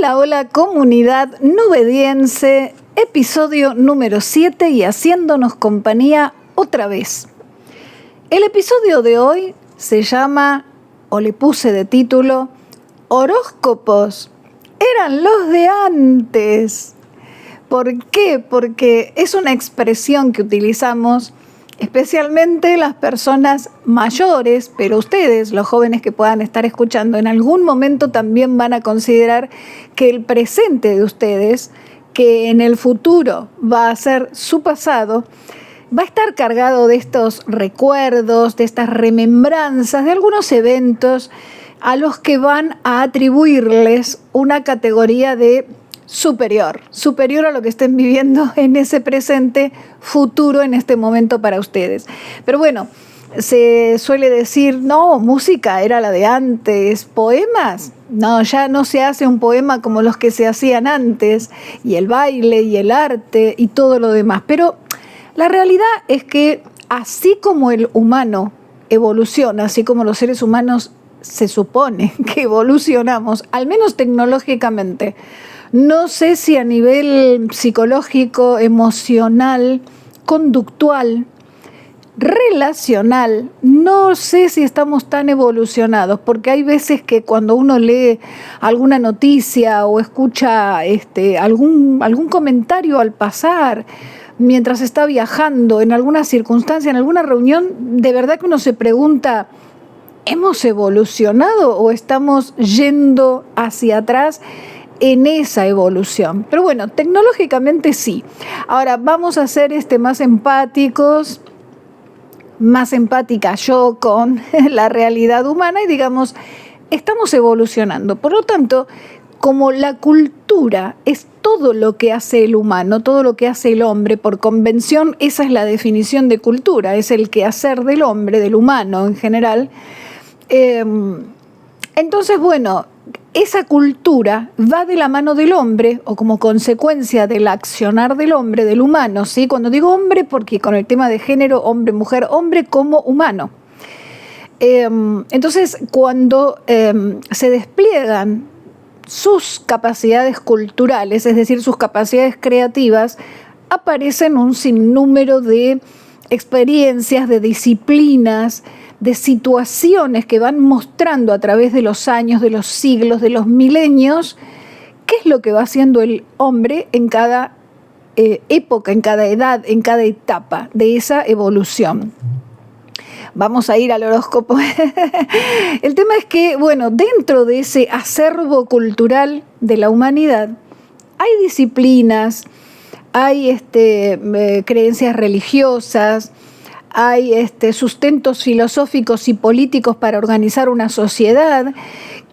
Hola, hola comunidad nubediense, episodio número 7 y haciéndonos compañía otra vez. El episodio de hoy se llama, o le puse de título, Horóscopos eran los de antes. ¿Por qué? Porque es una expresión que utilizamos especialmente las personas mayores, pero ustedes, los jóvenes que puedan estar escuchando, en algún momento también van a considerar que el presente de ustedes, que en el futuro va a ser su pasado, va a estar cargado de estos recuerdos, de estas remembranzas, de algunos eventos a los que van a atribuirles una categoría de superior a lo que estén viviendo en ese presente futuro, en este momento para ustedes. Pero bueno, se suele decir, no, música era la de antes, poemas, no, ya no se hace un poema como los que se hacían antes, y el baile y el arte y todo lo demás. Pero la realidad es que así como el humano evoluciona, así como los seres humanos se supone que evolucionamos, al menos tecnológicamente, no sé si a nivel psicológico, emocional, conductual, relacional, no sé si estamos tan evolucionados, porque hay veces que cuando uno lee alguna noticia o escucha algún comentario al pasar, mientras está viajando, en alguna circunstancia, en alguna reunión, de verdad que uno se pregunta, ¿hemos evolucionado o estamos yendo hacia atrás en esa evolución? Pero bueno, tecnológicamente sí. Ahora vamos a ser más empáticos, más empática yo con la realidad humana y digamos, estamos evolucionando. Por lo tanto, como la cultura es todo lo que hace el humano, todo lo que hace el hombre, por convención, esa es la definición de cultura, es el quehacer del hombre, del humano en general. Entonces, bueno, esa cultura va de la mano del hombre o como consecuencia del accionar del hombre, del humano, ¿sí? Cuando digo hombre, porque con el tema de género, hombre, mujer, hombre como humano. Entonces, cuando se despliegan sus capacidades culturales, es decir, sus capacidades creativas, aparecen un sinnúmero de experiencias, de disciplinas, de situaciones que van mostrando a través de los años, de los siglos, de los milenios, qué es lo que va haciendo el hombre en cada época, en cada edad, en cada etapa de esa evolución. Vamos a ir al horóscopo. El tema es que, bueno, dentro de ese acervo cultural de la humanidad hay disciplinas, hay creencias religiosas, hay sustentos filosóficos y políticos para organizar una sociedad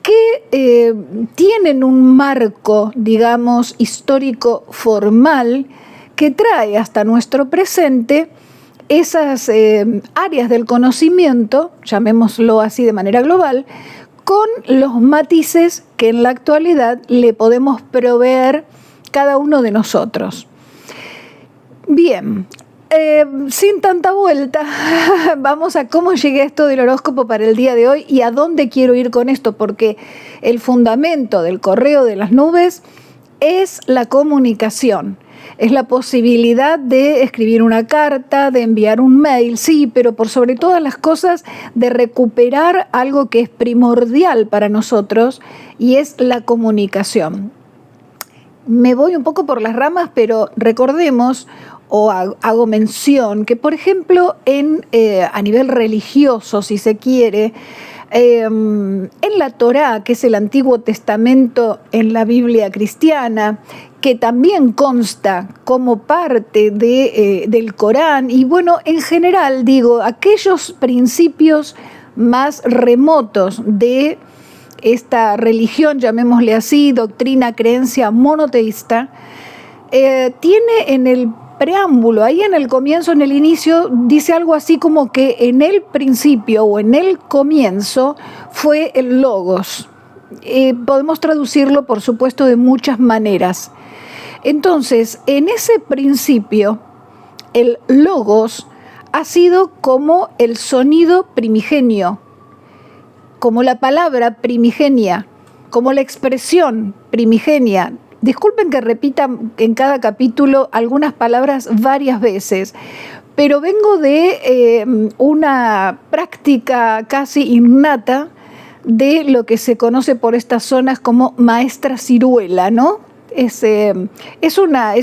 que tienen un marco, digamos, histórico formal que trae hasta nuestro presente esas áreas del conocimiento, llamémoslo así de manera global, con los matices que en la actualidad le podemos proveer cada uno de nosotros. Bien, sin tanta vuelta, vamos a cómo llegué a esto del horóscopo para el día de hoy y a dónde quiero ir con esto, porque el fundamento del correo de las nubes es la comunicación. Es la posibilidad de escribir una carta, de enviar un mail, sí, pero por sobre todas las cosas de recuperar algo que es primordial para nosotros y es la comunicación. Me voy un poco por las ramas, pero recordemos o hago mención que, por ejemplo, a nivel religioso, si se quiere, en la Torá, que es el Antiguo Testamento en la Biblia cristiana, que también consta como parte del Corán, y bueno, en general digo, aquellos principios más remotos de esta religión, llamémosle así, doctrina, creencia monoteísta, tiene en el preámbulo, ahí en el comienzo, en el inicio, dice algo así como que en el principio o en el comienzo fue el logos. Podemos traducirlo, por supuesto, de muchas maneras. Entonces, en ese principio, el logos ha sido como el sonido primigenio, como la palabra primigenia, como la expresión primigenia. Disculpen que repita en cada capítulo algunas palabras varias veces, pero vengo de una práctica casi innata de lo que se conoce por estas zonas como maestra ciruela, ¿no? Es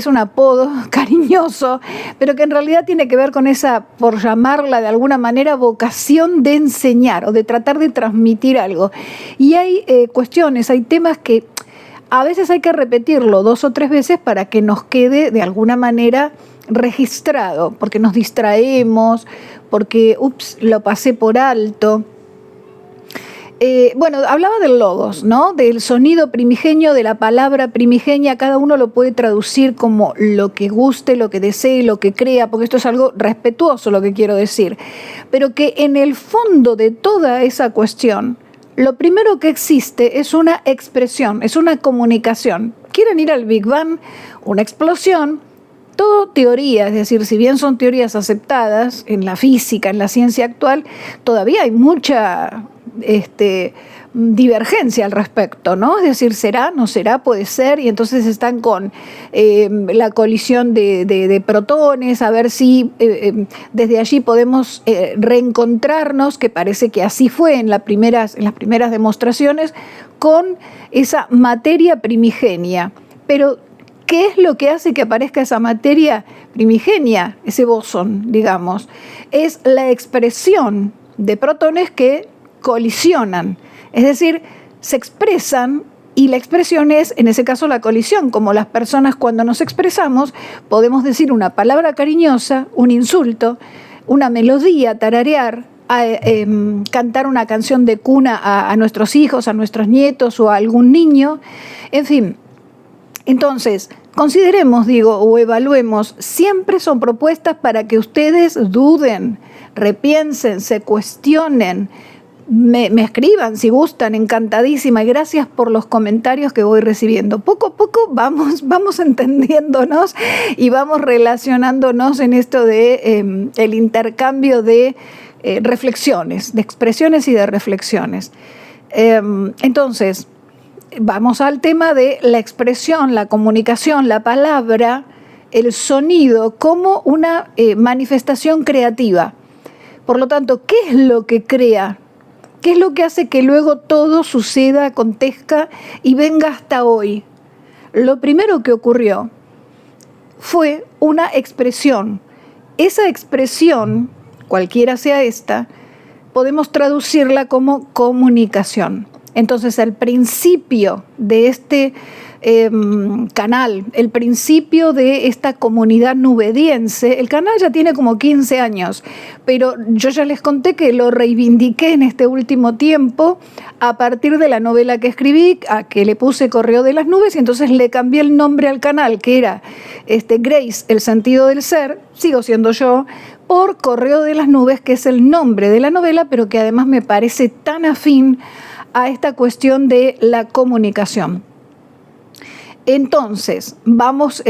un apodo cariñoso, pero que en realidad tiene que ver con esa, por llamarla de alguna manera, vocación de enseñar o de tratar de transmitir algo. Y hay cuestiones, hay temas que a veces hay que repetirlo 2 o 3 veces para que nos quede de alguna manera registrado, porque nos distraemos, porque, lo pasé por alto. Bueno, hablaba del logos, ¿no? Del sonido primigenio, de la palabra primigenia. Cada uno lo puede traducir como lo que guste, lo que desee, lo que crea, porque esto es algo respetuoso lo que quiero decir. Pero que en el fondo de toda esa cuestión, lo primero que existe es una expresión, es una comunicación. ¿Quieren ir al Big Bang? Una explosión. Todo teoría, es decir, si bien son teorías aceptadas en la física, en la ciencia actual, todavía hay mucha divergencia al respecto, ¿no? Es decir, ¿será? ¿No será? Puede ser, y entonces están con la colisión de protones, a ver si desde allí podemos reencontrarnos, que parece que así fue en las primeras demostraciones, con esa materia primigenia. Pero ¿qué es lo que hace que aparezca esa materia primigenia, ese bosón, digamos? Es la expresión de protones que colisionan, es decir, se expresan, y la expresión es, en ese caso, la colisión. Como las personas cuando nos expresamos podemos decir una palabra cariñosa, un insulto, una melodía, tararear, cantar una canción de cuna a nuestros hijos, a nuestros nietos o a algún niño, en fin. Entonces, consideremos, o evaluemos, siempre son propuestas para que ustedes duden, repiensen, se cuestionen, me escriban si gustan, encantadísima, y gracias por los comentarios que voy recibiendo. Poco a poco vamos entendiéndonos y vamos relacionándonos en esto de el intercambio de reflexiones, de expresiones y de reflexiones. Entonces, vamos al tema de la expresión, la comunicación, la palabra, el sonido como una manifestación creativa. Por lo tanto, ¿qué es lo que crea? ¿Qué es lo que hace que luego todo suceda, acontezca y venga hasta hoy? Lo primero que ocurrió fue una expresión. Esa expresión, cualquiera sea esta, podemos traducirla como comunicación. Entonces, el principio de este canal, el principio de esta comunidad nubediense, el canal ya tiene como 15 años, pero yo ya les conté que lo reivindiqué en este último tiempo a partir de la novela que escribí, a que le puse Correo de las Nubes, y entonces le cambié el nombre al canal, que era Grace, el sentido del ser, sigo siendo yo, por Correo de las Nubes, que es el nombre de la novela, pero que además me parece tan afín a esta cuestión de la comunicación. Entonces, vamos,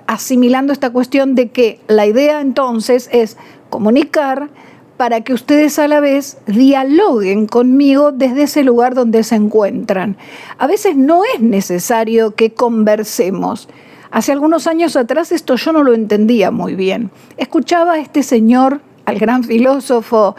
asimilando esta cuestión de que la idea entonces es comunicar para que ustedes a la vez dialoguen conmigo desde ese lugar donde se encuentran. A veces no es necesario que conversemos. Hace algunos años atrás esto yo no lo entendía muy bien. Escuchaba a este señor, al gran filósofo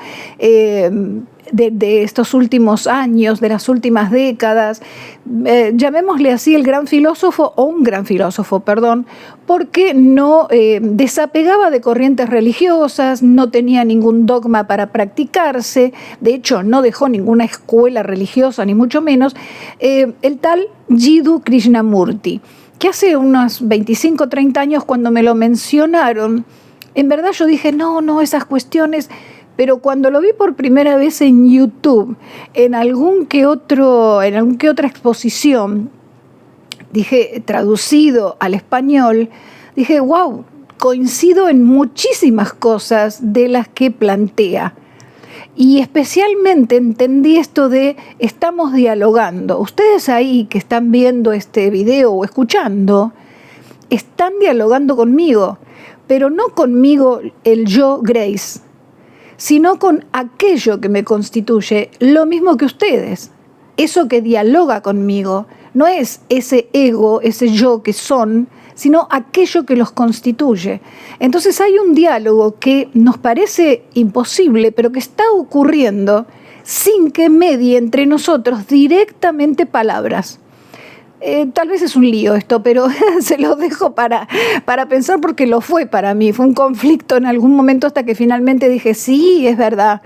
de estos últimos años, de las últimas décadas, llamémosle así el gran filósofo, o un gran filósofo, perdón, porque no desapegaba de corrientes religiosas, no tenía ningún dogma para practicarse, de hecho no dejó ninguna escuela religiosa, ni mucho menos, el tal Jiddu Krishnamurti, que hace unos 25 o 30 años cuando me lo mencionaron, en verdad yo dije, no, esas cuestiones. Pero cuando lo vi por primera vez en YouTube, en algún que otra exposición, dije, traducido al español, dije, wow, coincido en muchísimas cosas de las que plantea. Y especialmente entendí esto de estamos dialogando. Ustedes ahí que están viendo este video o escuchando, están dialogando conmigo, pero no conmigo el yo, Grace, sino con aquello que me constituye, lo mismo que ustedes. eso que dialoga conmigo, no es ese ego, ese yo que son, sino aquello que los constituye. Entonces hay un diálogo que nos parece imposible, pero que está ocurriendo sin que medie entre nosotros directamente palabras. Tal vez es un lío esto, pero se lo dejo para pensar, porque lo fue para mí. Fue un conflicto en algún momento hasta que finalmente dije, sí, es verdad,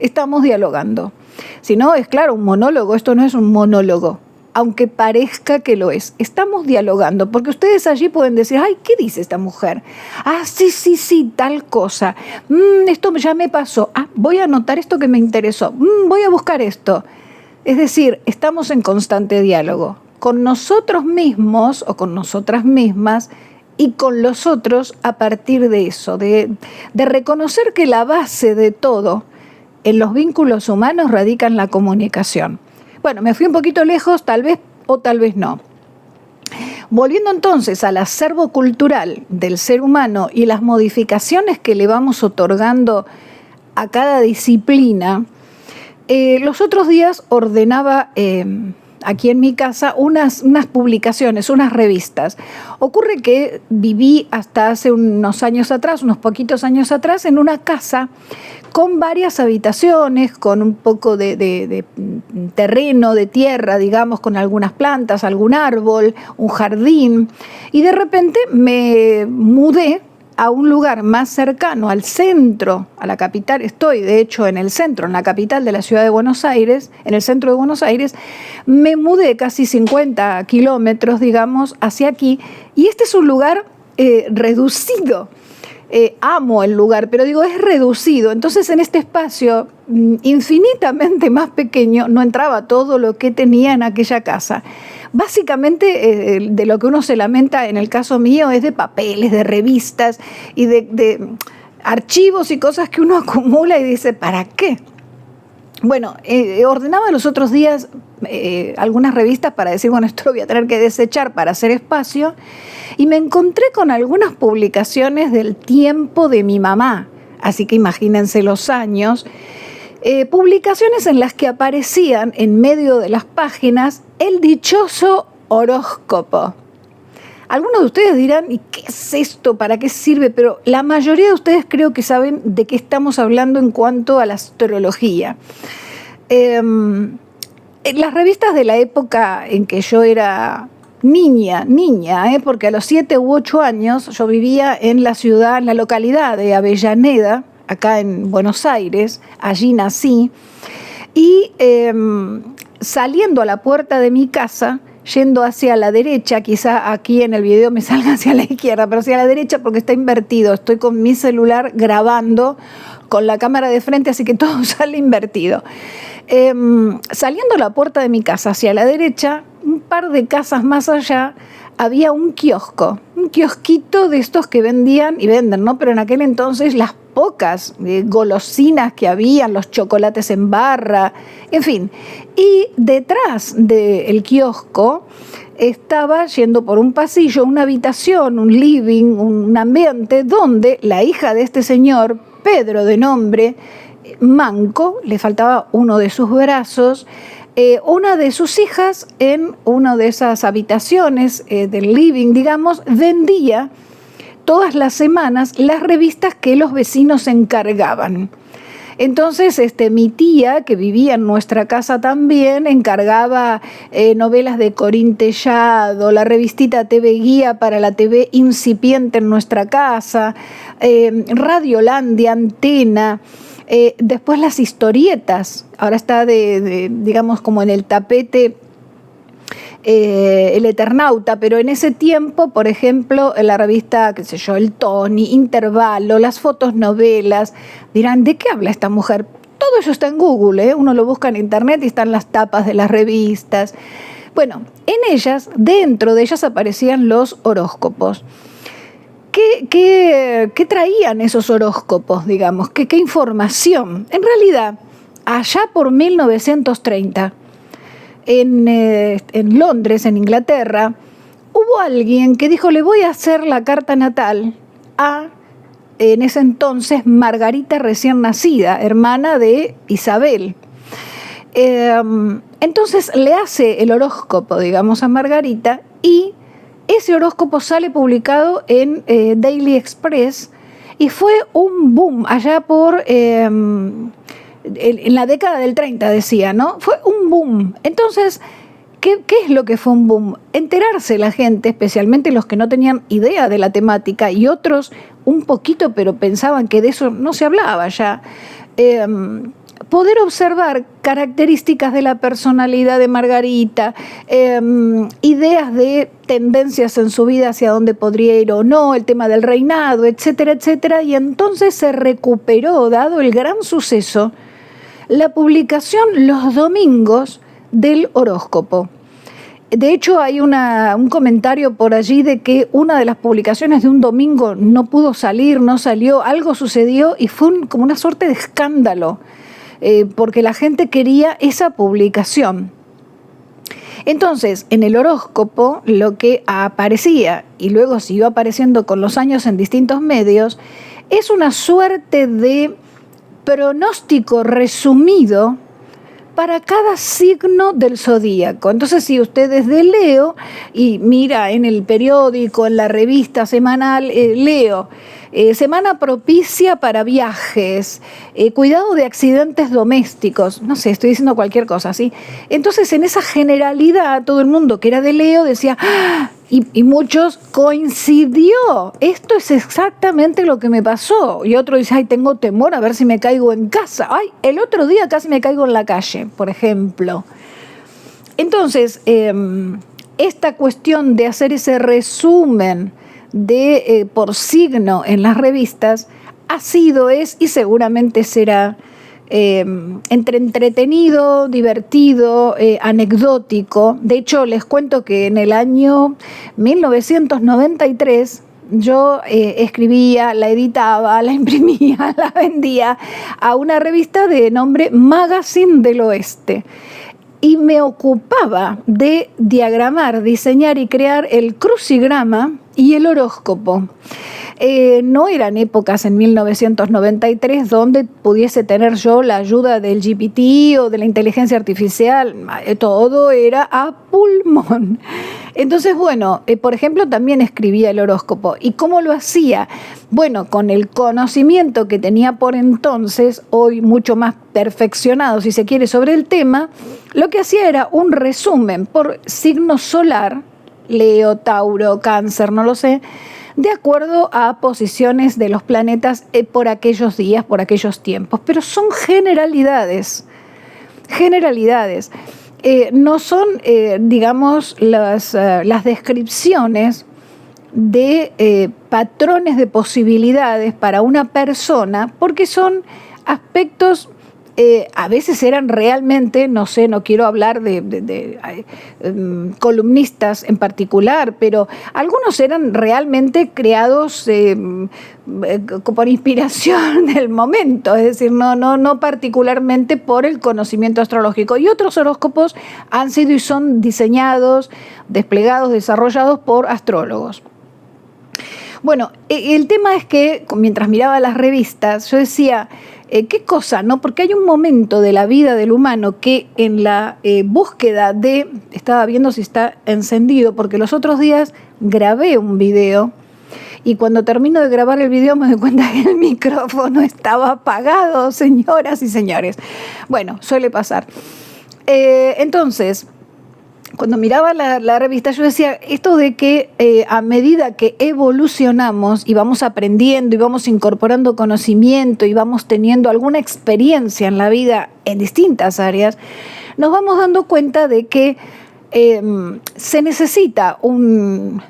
estamos dialogando. Si no, es claro, un monólogo, esto no es un monólogo, aunque parezca que lo es. Estamos dialogando, porque ustedes allí pueden decir, ay, ¿qué dice esta mujer? Ah, sí, tal cosa. Esto ya me pasó. Ah, voy a anotar esto que me interesó. Voy a buscar esto. Es decir, estamos en constante diálogo con nosotros mismos o con nosotras mismas y con los otros a partir de eso, de reconocer que la base de todo en los vínculos humanos radica en la comunicación. Bueno, me fui un poquito lejos, tal vez o tal vez no. Volviendo entonces al acervo cultural del ser humano y las modificaciones que le vamos otorgando a cada disciplina, los otros días ordenaba aquí en mi casa unas publicaciones, unas revistas. Ocurre que viví hasta hace unos años atrás, unos poquitos años atrás, en una casa con varias habitaciones, con un poco de terreno, de tierra, digamos, con algunas plantas, algún árbol, un jardín. Y de repente me mudé a un lugar más cercano al centro, a la capital. Estoy, de hecho, en el centro, en la capital de la ciudad de Buenos Aires, en el centro de Buenos Aires. Me mudé casi 50 kilómetros, digamos, hacia aquí. Y este es un lugar reducido. Amo el lugar, pero digo, es reducido. Entonces, en este espacio infinitamente más pequeño no entraba todo lo que tenía en aquella casa. Básicamente, de lo que uno se lamenta, en el caso mío, es de papeles, de revistas y de archivos y cosas que uno acumula y dice, ¿para qué? Bueno, ordenaba los otros días algunas revistas para decir, bueno, esto lo voy a tener que desechar para hacer espacio, y me encontré con algunas publicaciones del tiempo de mi mamá, así que imagínense los años, publicaciones en las que aparecían en medio de las páginas el dichoso horóscopo. Algunos de ustedes dirán, ¿y qué es esto? ¿Para qué sirve? Pero la mayoría de ustedes creo que saben de qué estamos hablando en cuanto a la astrología. Las revistas de la época en que yo era niña, porque a los 7 u 8 años yo vivía en la ciudad, en la localidad de Avellaneda, acá en Buenos Aires, allí nací, y saliendo a la puerta de mi casa, yendo hacia la derecha, quizá aquí en el video me salga hacia la izquierda, pero hacia la derecha porque está invertido, estoy con mi celular grabando con la cámara de frente, así que todo sale invertido. Saliendo a la puerta de mi casa hacia la derecha, un par de casas más allá, había un kiosco, un kiosquito de estos que vendían y venden, ¿no? Pero en aquel entonces las pocas golosinas que había, los chocolates en barra, en fin. Y detrás del kiosco estaba, yendo por un pasillo, una habitación, un living, un ambiente donde la hija de este señor, Pedro de nombre, manco, le faltaba uno de sus brazos, una de sus hijas en una de esas habitaciones del living, digamos, vendía todas las semanas las revistas que los vecinos encargaban. Entonces, mi tía, que vivía en nuestra casa también, encargaba novelas de Corín Tellado, la revistita TV Guía para la TV incipiente en nuestra casa, Radiolandia, Antena, después las historietas. Ahora está digamos, como en el tapete El Eternauta, pero en ese tiempo, por ejemplo, en la revista, qué sé yo, El Tony, Intervalo, las fotonovelas. Dirán, ¿de qué habla esta mujer? Todo eso está en Google, uno lo busca en internet y están las tapas de las revistas. Bueno, en ellas, dentro de ellas aparecían los horóscopos. ¿Qué traían esos horóscopos, digamos? ¿Qué información? En realidad, allá por 1930, en Londres, en Inglaterra, hubo alguien que dijo, le voy a hacer la carta natal a, en ese entonces, Margarita recién nacida, hermana de Isabel. En Entonces le hace el horóscopo, digamos, a Margarita, y ese horóscopo sale publicado en Daily Express y fue un boom allá por en la década del 30, decía, ¿no? Fue un boom. Entonces, ¿qué es lo que fue un boom? Enterarse la gente, especialmente los que no tenían idea de la temática y otros un poquito, pero pensaban que de eso no se hablaba ya. Poder observar características de la personalidad de Margarita, ideas de tendencias en su vida hacia dónde podría ir o no, el tema del reinado, etcétera, etcétera. Y entonces se recuperó, dado el gran suceso, la publicación los domingos del horóscopo. De hecho, hay un comentario por allí de que una de las publicaciones de un domingo no pudo salir, no salió, algo sucedió y fue como una suerte de escándalo, porque la gente quería esa publicación. Entonces, en el horóscopo, lo que aparecía, y luego siguió apareciendo con los años en distintos medios, es una suerte de pronóstico resumido para cada signo del zodíaco. Entonces, si usted es de Leo y mira en el periódico, en la revista semanal, Leo, semana propicia para viajes, cuidado de accidentes domésticos, no sé, estoy diciendo cualquier cosa, ¿sí? Entonces, en esa generalidad, todo el mundo que era de Leo decía, ¡ah! Y muchos coincidió. Esto es exactamente lo que me pasó. Y otro dice, ay, tengo temor a ver si me caigo en casa. Ay, el otro día casi me caigo en la calle, por ejemplo. Entonces, esta cuestión de hacer ese resumen de por signo en las revistas ha sido, es y seguramente será entre entretenido, divertido, anecdótico. De hecho, les cuento que en el año 1993 yo escribía, la editaba, la imprimía, la vendía a una revista de nombre Magazine del Oeste. Y me ocupaba de diagramar, diseñar y crear el crucigrama y el horóscopo. No eran épocas en 1993 donde pudiese tener yo la ayuda del GPT o de la inteligencia artificial. Todo era a pulmón. Entonces, bueno, por ejemplo, también escribía el horóscopo. ¿Y cómo lo hacía? Bueno, con el conocimiento que tenía por entonces, hoy mucho más perfeccionado, si se quiere, sobre el tema, lo que hacía era un resumen por signo solar, Leo, Tauro, Cáncer, no lo sé, de acuerdo a posiciones de los planetas por aquellos días, por aquellos tiempos. Pero son generalidades. No son, digamos, las descripciones de patrones de posibilidades para una persona, porque son aspectos, a veces eran realmente, no sé, no quiero hablar de columnistas en particular, pero algunos eran realmente creados por inspiración del momento, es decir, no particularmente por el conocimiento astrológico. Y otros horóscopos han sido y son diseñados, desplegados, desarrollados por astrólogos. Bueno, el tema es que mientras miraba las revistas, yo decía, qué cosa, ¿no? Porque hay un momento de la vida del humano que en la búsqueda de, estaba viendo si está encendido, porque los otros días grabé un video y cuando termino de grabar el video me doy cuenta que el micrófono estaba apagado, señoras y señores. Bueno, suele pasar. Entonces, cuando miraba la revista, yo decía esto de que a medida que evolucionamos y vamos aprendiendo y vamos incorporando conocimiento y vamos teniendo alguna experiencia en la vida en distintas áreas, nos vamos dando cuenta de que se necesita un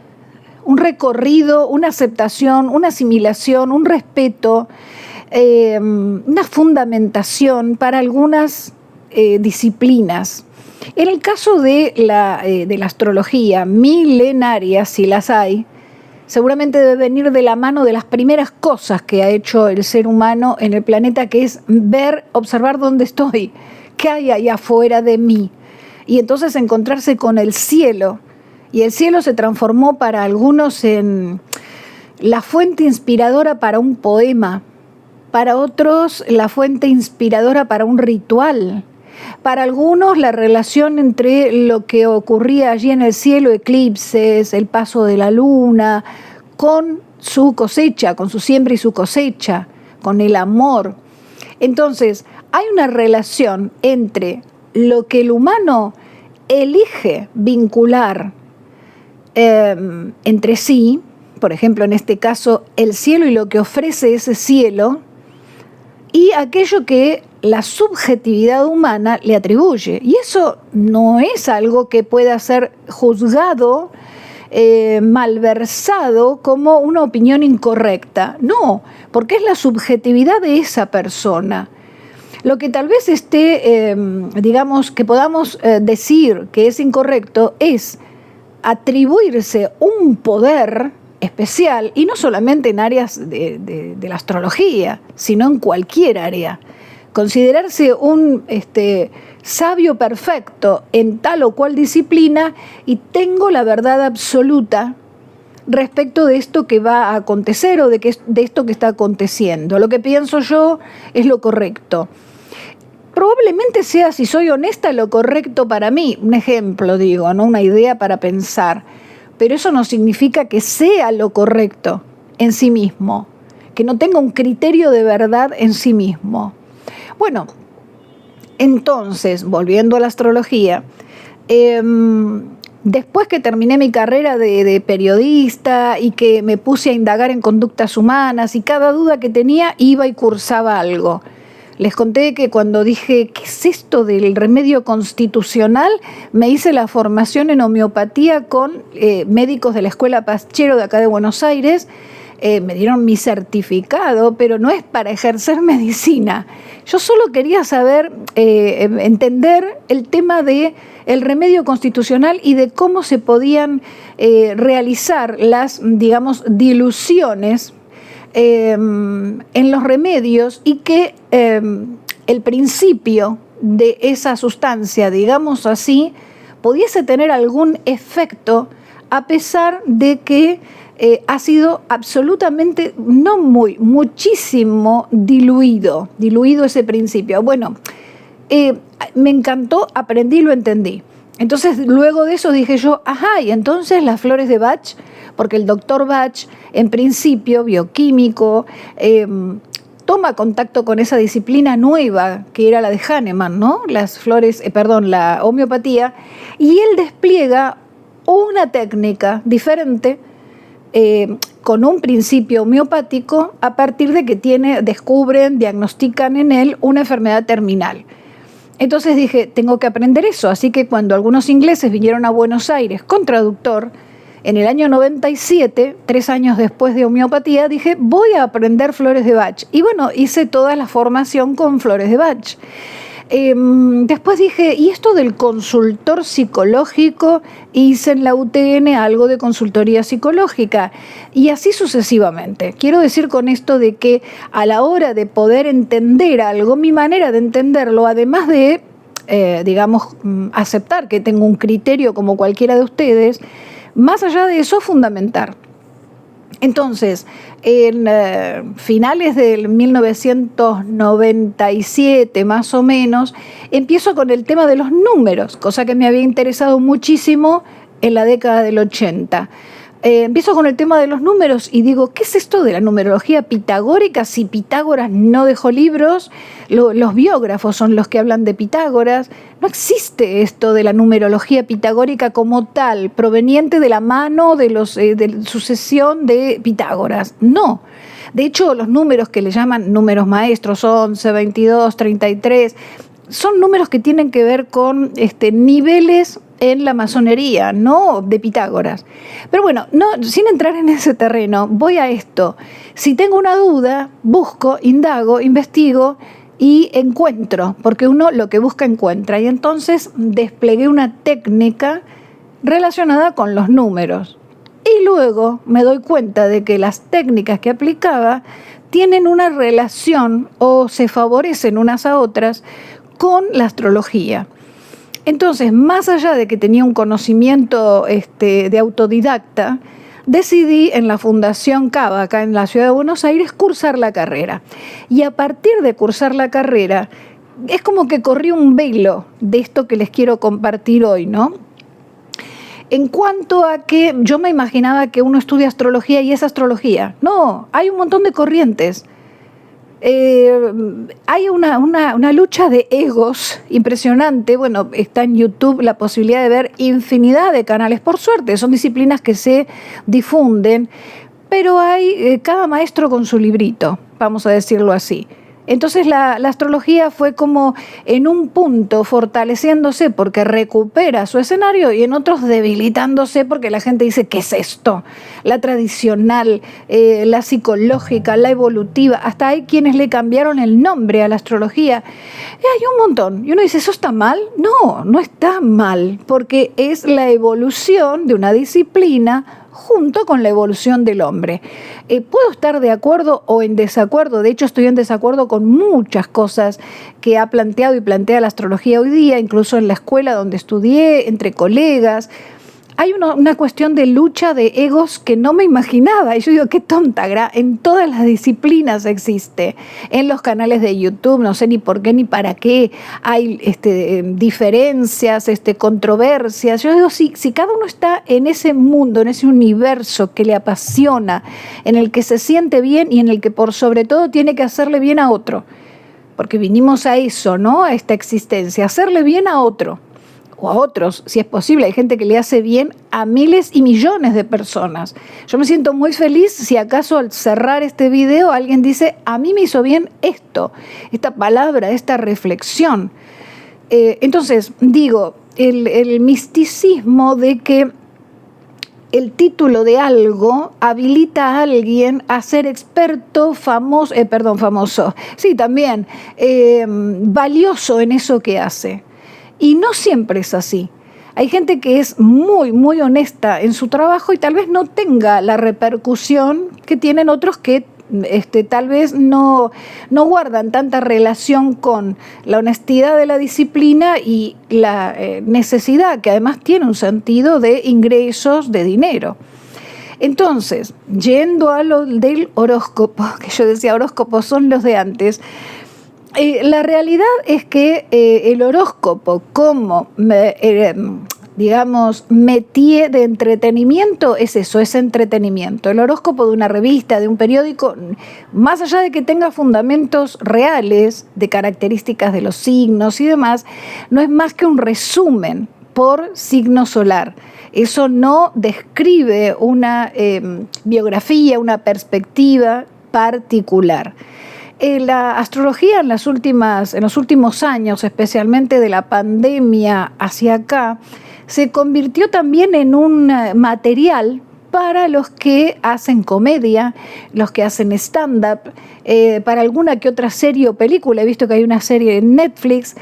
recorrido, una aceptación, una asimilación, un respeto, una fundamentación para algunas disciplinas. En el caso de la astrología milenaria, si las hay, seguramente debe venir de la mano de las primeras cosas que ha hecho el ser humano en el planeta, que es observar dónde estoy, qué hay allá afuera de mí, y entonces encontrarse con el cielo. Y el cielo se transformó para algunos en la fuente inspiradora para un poema, para otros la fuente inspiradora para un ritual, Para algunos la relación entre lo que ocurría allí en el cielo, eclipses, el paso de la luna, con su cosecha, con su siembra y su cosecha, con el amor. Entonces, hay una relación entre lo que el humano elige vincular entre sí, por ejemplo, en este caso, el cielo y lo que ofrece ese cielo, y aquello que la subjetividad humana le atribuye. Y eso no es algo que pueda ser juzgado, malversado como una opinión incorrecta. No, porque es la subjetividad de esa persona. Lo que tal vez esté, digamos, que podamos decir que es incorrecto es atribuirse un poder especial, y no solamente en áreas de la astrología, sino en cualquier área. Considerarse un sabio perfecto en tal o cual disciplina y tengo la verdad absoluta respecto de esto que va a acontecer o de esto que está aconteciendo. Lo que pienso yo es lo correcto. Probablemente sea, si soy honesta, lo correcto para mí. Un ejemplo, digo, ¿no? Una idea para pensar. Pero eso no significa que sea lo correcto en sí mismo, que no tenga un criterio de verdad en sí mismo. Bueno, entonces, volviendo a la astrología, después que terminé mi carrera de periodista y que me puse a indagar en conductas humanas y cada duda que tenía iba y cursaba algo. Les conté que cuando dije, ¿qué es esto del remedio constitucional? Me hice la formación en homeopatía con médicos de la Escuela Pachero de acá de Buenos Aires. Me dieron mi certificado, pero no es para ejercer medicina. Yo solo quería saber, entender el tema de el remedio constitucional y de cómo se podían realizar las, digamos, diluciones en los remedios y que el principio de esa sustancia, digamos así, pudiese tener algún efecto a pesar de que ha sido absolutamente, no muy, muchísimo diluido ese principio. Bueno, me encantó, aprendí y lo entendí. Entonces, luego de eso dije yo, ajá, y entonces las flores de Bach, porque el doctor Bach, en principio, bioquímico, toma contacto con esa disciplina nueva que era la de Hahnemann, ¿no? La homeopatía, y él despliega una técnica diferente con un principio homeopático a partir de que descubren, diagnostican en él una enfermedad terminal. Entonces dije, tengo que aprender eso, así que cuando algunos ingleses vinieron a Buenos Aires con traductor, en el año 97, 3 años después de homeopatía, dije, voy a aprender flores de Bach. Y bueno, hice toda la formación con flores de Bach. Después dije, ¿y esto del consultor psicológico? Hice en la UTN algo de consultoría psicológica y así sucesivamente. Quiero decir con esto de que a la hora de poder entender algo, mi manera de entenderlo, además de, aceptar que tengo un criterio como cualquiera de ustedes, más allá de eso, fundamentar. Entonces, en finales del 1997 más o menos, empiezo con el tema de los números, cosa que me había interesado muchísimo en la década del 80. Empiezo con el tema de los números y digo, ¿qué es esto de la numerología pitagórica? Si Pitágoras no dejó libros, los biógrafos son los que hablan de Pitágoras. No existe esto de la numerología pitagórica como tal, proveniente de la mano de la sucesión de Pitágoras. No. De hecho, los números que le llaman números maestros, 11, 22, 33, son números que tienen que ver con niveles en la masonería, no de Pitágoras. Pero bueno, sin entrar en ese terreno, voy a esto. Si tengo una duda, busco, indago, investigo y encuentro, porque uno lo que busca encuentra. Y entonces desplegué una técnica relacionada con los números. Y luego me doy cuenta de que las técnicas que aplicaba tienen una relación o se favorecen unas a otras con la astrología. Entonces, más allá de que tenía un conocimiento de autodidacta, decidí en la Fundación Cava, acá en la ciudad de Buenos Aires, cursar la carrera. Y a partir de cursar la carrera, es como que corrió un velo de esto que les quiero compartir hoy, ¿no? En cuanto a que yo me imaginaba que uno estudia astrología y es astrología. No, hay un montón de corrientes. Hay una lucha de egos impresionante. Bueno, está en YouTube la posibilidad de ver infinidad de canales. Por suerte, son disciplinas que se difunden, pero hay cada maestro con su librito, vamos a decirlo así. Entonces la astrología fue como en un punto fortaleciéndose porque recupera su escenario y en otros debilitándose porque la gente dice, ¿qué es esto? La tradicional, la psicológica, la evolutiva, hasta hay quienes le cambiaron el nombre a la astrología. Hay un montón. Y uno dice, ¿eso está mal? No, no está mal, porque es la evolución de una disciplina junto con la evolución del hombre. Puedo estar de acuerdo o en desacuerdo, de hecho estoy en desacuerdo con muchas cosas que ha planteado y plantea la astrología hoy día, incluso en la escuela donde estudié, entre colegas. Hay una cuestión de lucha de egos que no me imaginaba. Y yo digo, qué tonta, en todas las disciplinas existe. En los canales de YouTube, no sé ni por qué ni para qué, hay diferencias, controversias. Yo digo, si cada uno está en ese mundo, en ese universo que le apasiona, en el que se siente bien y en el que por sobre todo tiene que hacerle bien a otro. Porque vinimos a eso, ¿no? A esta existencia, hacerle bien a otro. O a otros, si es posible. Hay gente que le hace bien a miles y millones de personas. Yo me siento muy feliz si acaso al cerrar este video alguien dice, a mí me hizo bien esto, esta palabra, esta reflexión. Entonces, digo, el misticismo de que el título de algo habilita a alguien a ser experto, famoso, sí, también, valioso en eso que hace. Y no siempre es así. Hay gente que es muy, muy honesta en su trabajo y tal vez no tenga la repercusión que tienen otros que tal vez no guardan tanta relación con la honestidad de la disciplina y la necesidad, que además tiene un sentido de ingresos, de dinero. Entonces, yendo a lo del horóscopo, que yo decía horóscopos son los de antes, la realidad es que el horóscopo como, digamos, métier de entretenimiento es eso, es entretenimiento. El horóscopo de una revista, de un periódico, más allá de que tenga fundamentos reales de características de los signos y demás, no es más que un resumen por signo solar. Eso no describe una biografía, una perspectiva particular. La astrología en los últimos años, especialmente de la pandemia hacia acá, se convirtió también en un material para los que hacen comedia, los que hacen stand-up, para alguna que otra serie o película. He visto que hay una serie en Netflix,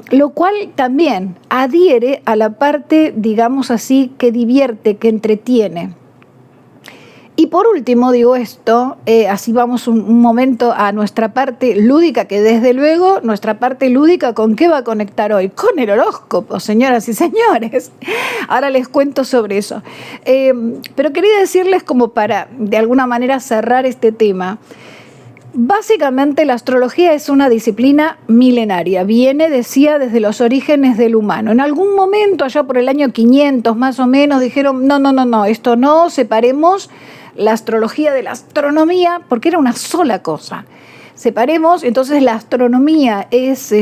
lo cual también adhiere a la parte, digamos así, que divierte, que entretiene. Y por último, digo esto, así vamos un momento a nuestra parte lúdica, que desde luego nuestra parte lúdica, ¿con qué va a conectar hoy? Con el horóscopo, señoras y señores. Ahora les cuento sobre eso. Pero quería decirles, como para de alguna manera cerrar este tema, básicamente la astrología es una disciplina milenaria. Viene, decía, desde los orígenes del humano. En algún momento, allá por el año 500 más o menos, dijeron, no, esto no, separemos la astrología de la astronomía, porque era una sola cosa. Separemos, entonces la astronomía es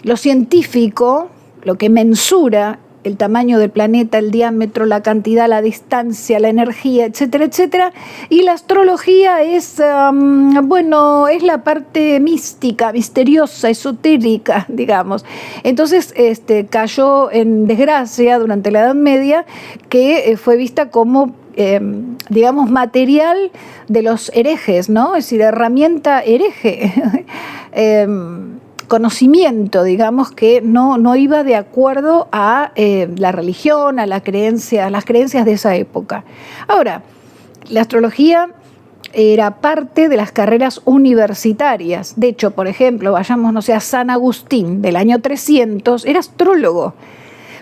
lo científico, lo que mensura el tamaño del planeta, el diámetro, la cantidad, la distancia, la energía, etcétera, etcétera. Y la astrología es, es la parte mística, misteriosa, esotérica, digamos. Entonces cayó en desgracia durante la Edad Media, que fue vista como digamos, material de los herejes, ¿no? Es decir, herramienta hereje, conocimiento, digamos, que no iba de acuerdo a la religión, a las creencias de esa época. Ahora, la astrología era parte de las carreras universitarias. De hecho, por ejemplo, vayamos, no sé, a San Agustín, del año 300, era astrólogo.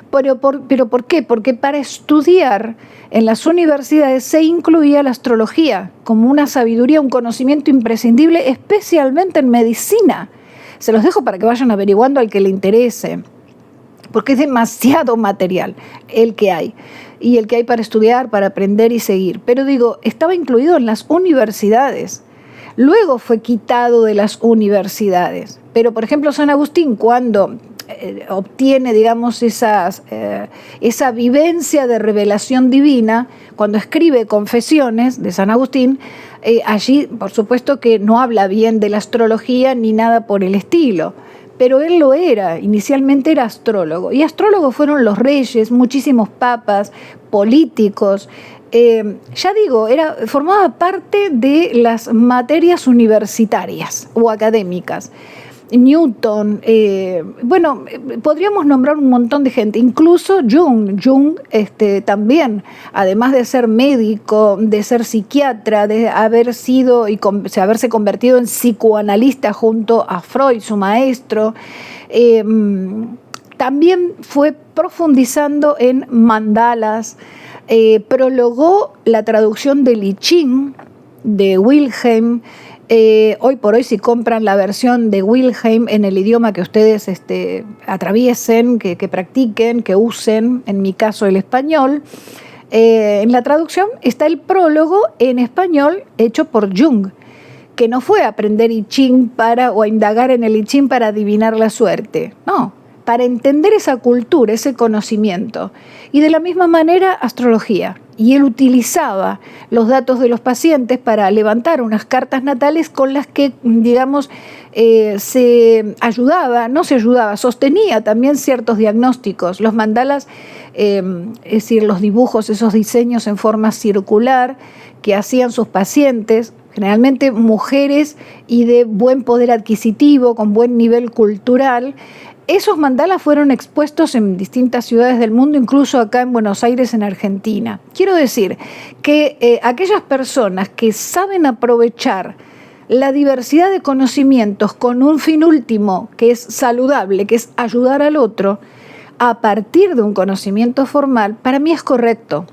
¿Pero por qué? Porque para estudiar en las universidades se incluía la astrología como una sabiduría, un conocimiento imprescindible, especialmente en medicina. Se los dejo para que vayan averiguando al que le interese, porque es demasiado material el que hay, y el que hay para estudiar, para aprender y seguir. Pero digo, estaba incluido en las universidades. Luego fue quitado de las universidades. Pero, por ejemplo, San Agustín, cuando obtiene, digamos, esa vivencia de revelación divina, cuando escribe Confesiones de San Agustín, allí, por supuesto que no habla bien de la astrología ni nada por el estilo, pero él lo era, inicialmente era astrólogo, y astrólogos fueron los reyes, muchísimos papas, políticos. Ya digo, formaba parte de las materias universitarias o académicas. Newton, podríamos nombrar un montón de gente, incluso Jung también, además de ser médico, de ser psiquiatra, de haber sido y haberse convertido en psicoanalista junto a Freud, su maestro, también fue profundizando en mandalas, prologó la traducción del I Ching de Wilhelm. Hoy por hoy, si compran la versión de Wilhelm en el idioma que ustedes atraviesen, que practiquen, que usen, en mi caso el español, en la traducción está el prólogo en español hecho por Jung, que no fue a aprender I Ching o a indagar en el I Ching para adivinar la suerte, no, para entender esa cultura, ese conocimiento. Y de la misma manera, astrología. Y él utilizaba los datos de los pacientes para levantar unas cartas natales con las que, digamos, sostenía también ciertos diagnósticos. Los mandalas, es decir, los dibujos, esos diseños en forma circular que hacían sus pacientes, generalmente mujeres y de buen poder adquisitivo, con buen nivel cultural. Esos mandalas fueron expuestos en distintas ciudades del mundo, incluso acá en Buenos Aires, en Argentina. Quiero decir que aquellas personas que saben aprovechar la diversidad de conocimientos con un fin último que es saludable, que es ayudar al otro, a partir de un conocimiento formal, para mí es correcto.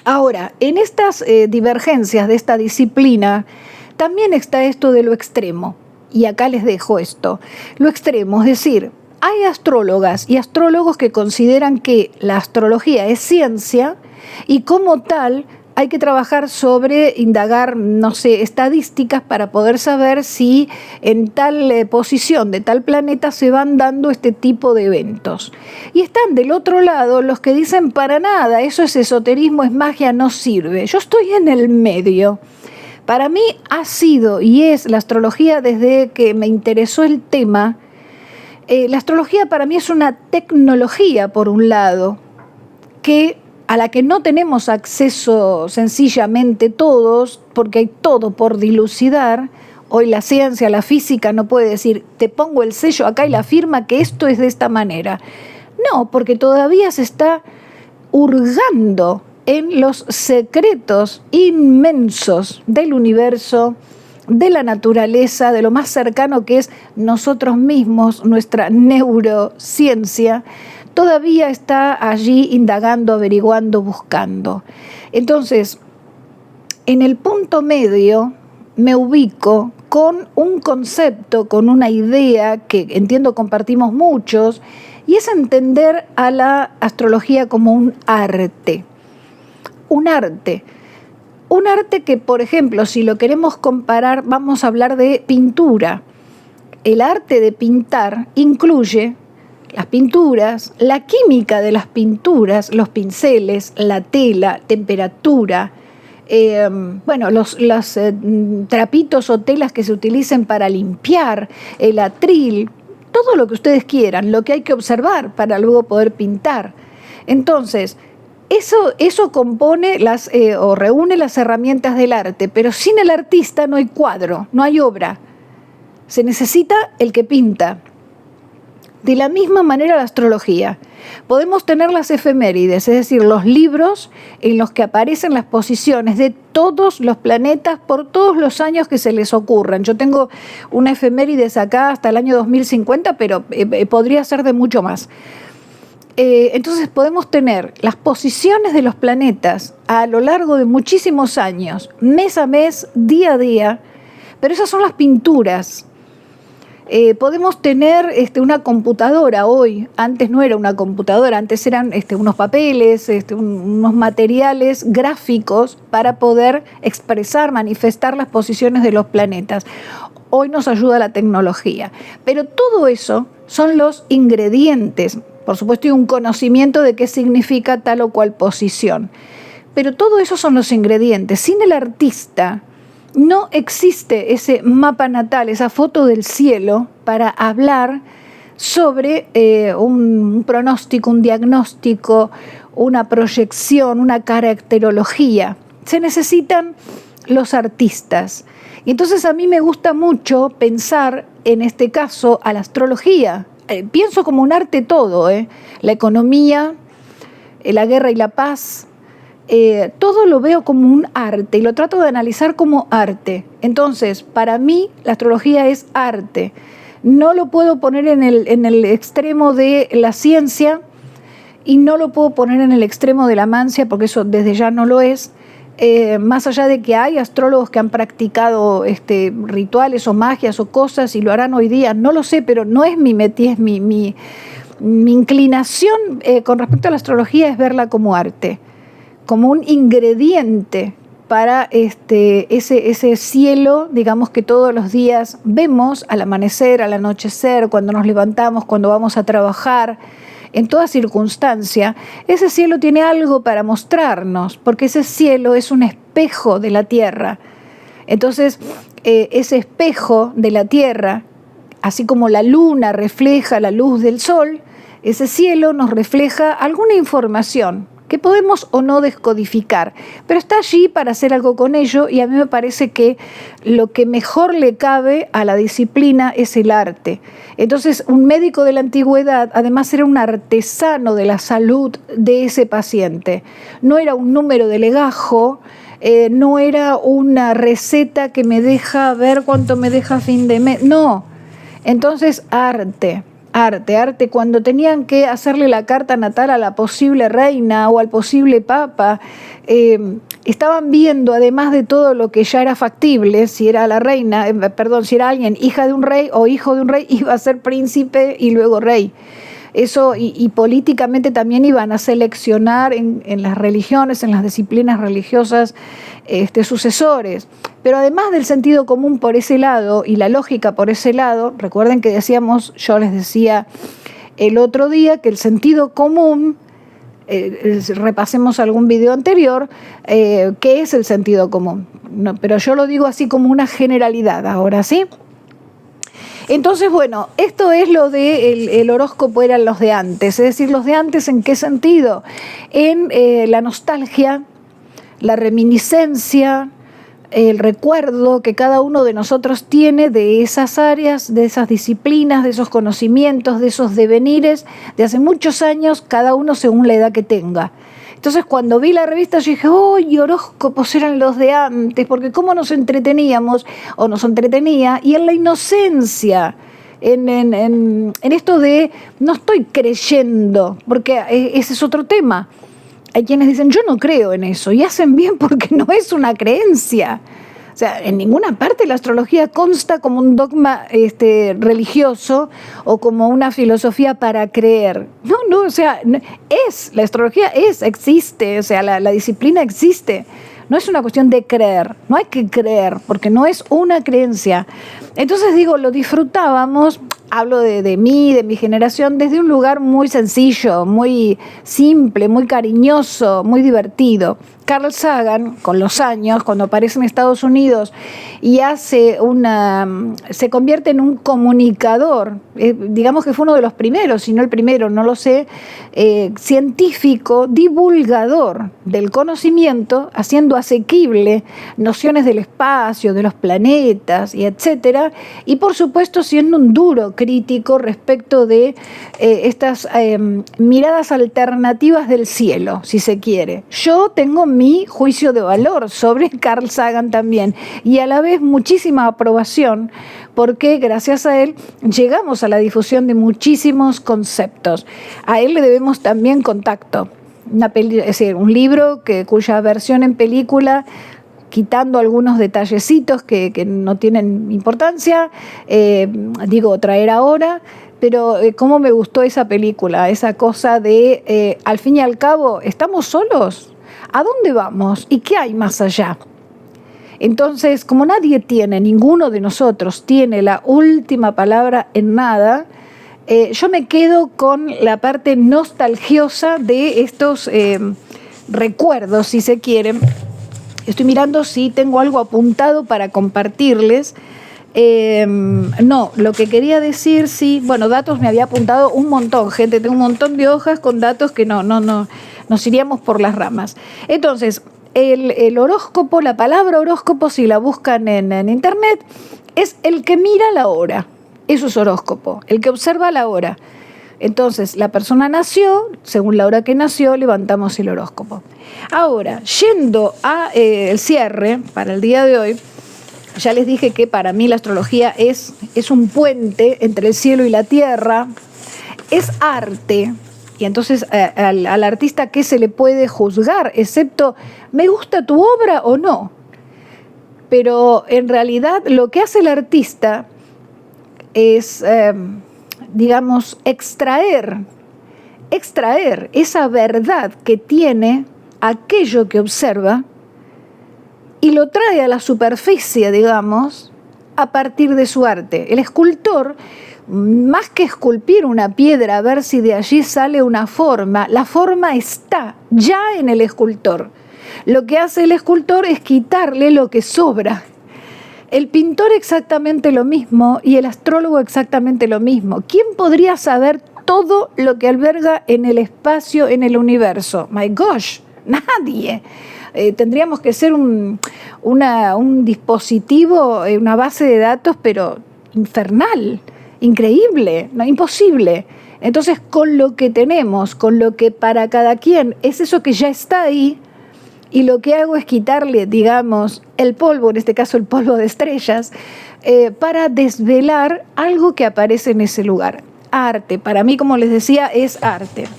Ahora, en estas divergencias de esta disciplina, también está esto de lo extremo. Y acá les dejo esto. Lo extremo, es decir, hay astrólogas y astrólogos que consideran que la astrología es ciencia y como tal hay que trabajar sobre indagar, estadísticas para poder saber si en tal posición de tal planeta se van dando este tipo de eventos. Y están del otro lado los que dicen para nada, eso es esoterismo, es magia, no sirve. Yo estoy en el medio. Para mí ha sido y es la astrología desde que me interesó el tema. La astrología para mí es una tecnología, por un lado, a la que no tenemos acceso sencillamente todos, porque hay todo por dilucidar. Hoy la ciencia, la física no puede decir, te pongo el sello acá y la firma que esto es de esta manera. No, porque todavía se está hurgando en los secretos inmensos del universo, de la naturaleza, de lo más cercano que es nosotros mismos, nuestra neurociencia, todavía está allí indagando, averiguando, buscando. Entonces, en el punto medio me ubico con un concepto, con una idea que entiendo compartimos muchos, y es entender a la astrología como un arte. Un arte que, por ejemplo, si lo queremos comparar, vamos a hablar de pintura. El arte de pintar incluye las pinturas, la química de las pinturas, los pinceles, la tela, temperatura, los trapitos o telas que se utilicen para limpiar, el atril, todo lo que ustedes quieran, lo que hay que observar para luego poder pintar. Entonces, eso compone o reúne las herramientas del arte, pero sin el artista no hay cuadro, no hay obra. Se necesita el que pinta. De la misma manera la astrología. Podemos tener las efemérides, es decir, los libros en los que aparecen las posiciones de todos los planetas por todos los años que se les ocurran. Yo tengo una efemérides acá hasta el año 2050, pero podría ser de mucho más. Entonces podemos tener las posiciones de los planetas a lo largo de muchísimos años, mes a mes, día a día, pero esas son las pinturas. Podemos tener una computadora hoy. Antes no era una computadora, antes eran unos papeles, unos materiales gráficos para poder expresar, manifestar las posiciones de los planetas. Hoy nos ayuda la tecnología. Pero todo eso son los ingredientes. Por supuesto, hay un conocimiento de qué significa tal o cual posición. Pero todo eso son los ingredientes. Sin el artista no existe ese mapa natal, esa foto del cielo para hablar sobre un pronóstico, un diagnóstico, una proyección, una caracterología. Se necesitan los artistas. Y entonces a mí me gusta mucho pensar, en este caso, a la astrología. Pienso como un arte todo, la economía, la guerra y la paz, todo lo veo como un arte y lo trato de analizar como arte. Entonces, para mí, la astrología es arte. No lo puedo poner en el extremo de la ciencia y no lo puedo poner en el extremo de la mancia, porque eso desde ya no lo es. Más allá de que hay astrólogos que han practicado rituales o magias o cosas y lo harán hoy día, no lo sé, pero no es mi métier, es mi inclinación con respecto a la astrología es verla como arte, como un ingrediente para ese cielo, digamos, que todos los días vemos al amanecer, al anochecer, cuando nos levantamos, cuando vamos a trabajar. En toda circunstancia, ese cielo tiene algo para mostrarnos, porque ese cielo es un espejo de la tierra. Entonces, ese espejo de la tierra, así como la luna refleja la luz del sol, ese cielo nos refleja alguna información que podemos o no descodificar, pero está allí para hacer algo con ello, y a mí me parece que lo que mejor le cabe a la disciplina es el arte. Entonces, un médico de la antigüedad además era un artesano de la salud de ese paciente. No era un número de legajo, no era una receta que me deja ver cuánto me deja a fin de mes, no. Entonces, arte, cuando tenían que hacerle la carta natal a la posible reina o al posible papa, estaban viendo, además de todo lo que ya era factible, si era la reina, si era alguien hija de un rey o hijo de un rey, iba a ser príncipe y luego rey. Eso, y políticamente también iban a seleccionar en las religiones, en las disciplinas religiosas, sucesores. Pero además del sentido común por ese lado y la lógica por ese lado, recuerden que yo les decía el otro día que el sentido común, repasemos algún video anterior, ¿qué es el sentido común? No, pero yo lo digo así como una generalidad ahora, ¿sí? Entonces, bueno, esto es lo del horóscopo, eran los de antes. Es decir, los de antes, ¿en qué sentido? En la nostalgia, la reminiscencia, el recuerdo que cada uno de nosotros tiene de esas áreas, de esas disciplinas, de esos conocimientos, de esos devenires de hace muchos años, cada uno según la edad que tenga. Entonces, cuando vi la revista, yo dije, ¡ay, horóscopos eran los de antes! Porque cómo nos entreteníamos, o nos entretenía, y en la inocencia, en esto de no estoy creyendo, porque ese es otro tema. Hay quienes dicen, yo no creo en eso, y hacen bien porque no es una creencia. O sea, en ninguna parte la astrología consta como un dogma religioso o como una filosofía para creer. No, o sea, la astrología existe, o sea, la disciplina existe. No es una cuestión de creer, no hay que creer, porque no es una creencia. Entonces digo, lo disfrutábamos, hablo de mí, de mi generación, desde un lugar muy sencillo, muy simple, muy cariñoso, muy divertido. Carl Sagan, con los años, cuando aparece en Estados Unidos y se convierte en un comunicador, digamos que fue uno de los primeros, si no el primero, no lo sé, científico, divulgador del conocimiento, haciendo asequible nociones del espacio, de los planetas, y etcétera, y por supuesto siendo un duro crítico respecto de estas miradas alternativas del cielo, si se quiere. Yo tengo mi juicio de valor sobre Carl Sagan también, y a la vez muchísima aprobación, porque gracias a él llegamos a la difusión de muchísimos conceptos. A él le debemos también Contacto, es decir, un libro cuya versión en película quitando algunos detallecitos que no tienen importancia, traer ahora, pero cómo me gustó esa película, esa cosa de, al fin y al cabo, ¿estamos solos? ¿A dónde vamos? ¿Y qué hay más allá? Entonces, como ninguno de nosotros tiene la última palabra en nada, yo me quedo con la parte nostalgiosa de estos recuerdos, si se quieren. Estoy mirando si tengo algo apuntado para compartirles. No, lo que quería decir, sí, bueno, datos me había apuntado un montón, gente, tengo un montón de hojas con datos que no, nos iríamos por las ramas. Entonces, el horóscopo, la palabra horóscopo, si la buscan en internet, es el que mira la hora. Eso es horóscopo, el que observa la hora. Entonces, la persona nació, según la hora que nació, levantamos el horóscopo. Ahora, yendo a el cierre para el día de hoy, ya les dije que para mí la astrología es un puente entre el cielo y la tierra, es arte. Y entonces al artista, ¿qué se le puede juzgar? Excepto, ¿me gusta tu obra o no? Pero en realidad lo que hace el artista es, extraer esa verdad que tiene aquello que observa y lo trae a la superficie, digamos, a partir de su arte. El escultor, más que esculpir una piedra a ver si de allí sale una forma, la forma está ya en el escultor. Lo que hace el escultor es quitarle lo que sobra. El pintor exactamente lo mismo y el astrólogo exactamente lo mismo. ¿Quién podría saber todo lo que alberga en el espacio, en el universo? My gosh, nadie. Tendríamos que ser un dispositivo, una base de datos, pero infernal, increíble, no, imposible. Entonces, con lo que tenemos, con lo que para cada quien es eso que ya está ahí, y lo que hago es quitarle, digamos, el polvo, en este caso el polvo de estrellas, para desvelar algo que aparece en ese lugar. Arte, para mí, como les decía, es arte.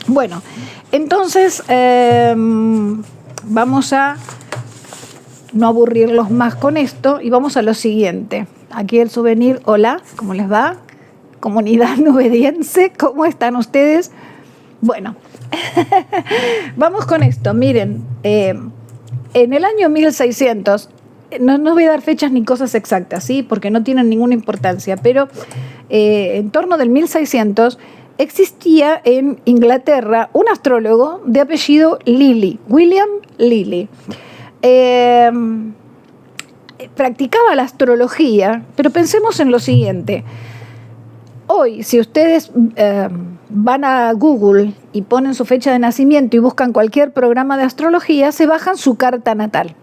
Bueno, entonces vamos a no aburrirlos más con esto y vamos a lo siguiente. Aquí el souvenir, hola, ¿cómo les va? Comunidad nubediense, ¿cómo están ustedes? Bueno, vamos con esto. Miren, en el año 1600, no voy a dar fechas ni cosas exactas, ¿sí? Porque no tienen ninguna importancia, pero en torno del 1600 existía en Inglaterra un astrólogo de apellido Lilly, William Lilly. Practicaba la astrología, pero pensemos en lo siguiente. Hoy, si ustedes van a Google y ponen su fecha de nacimiento y buscan cualquier programa de astrología, se bajan su carta natal,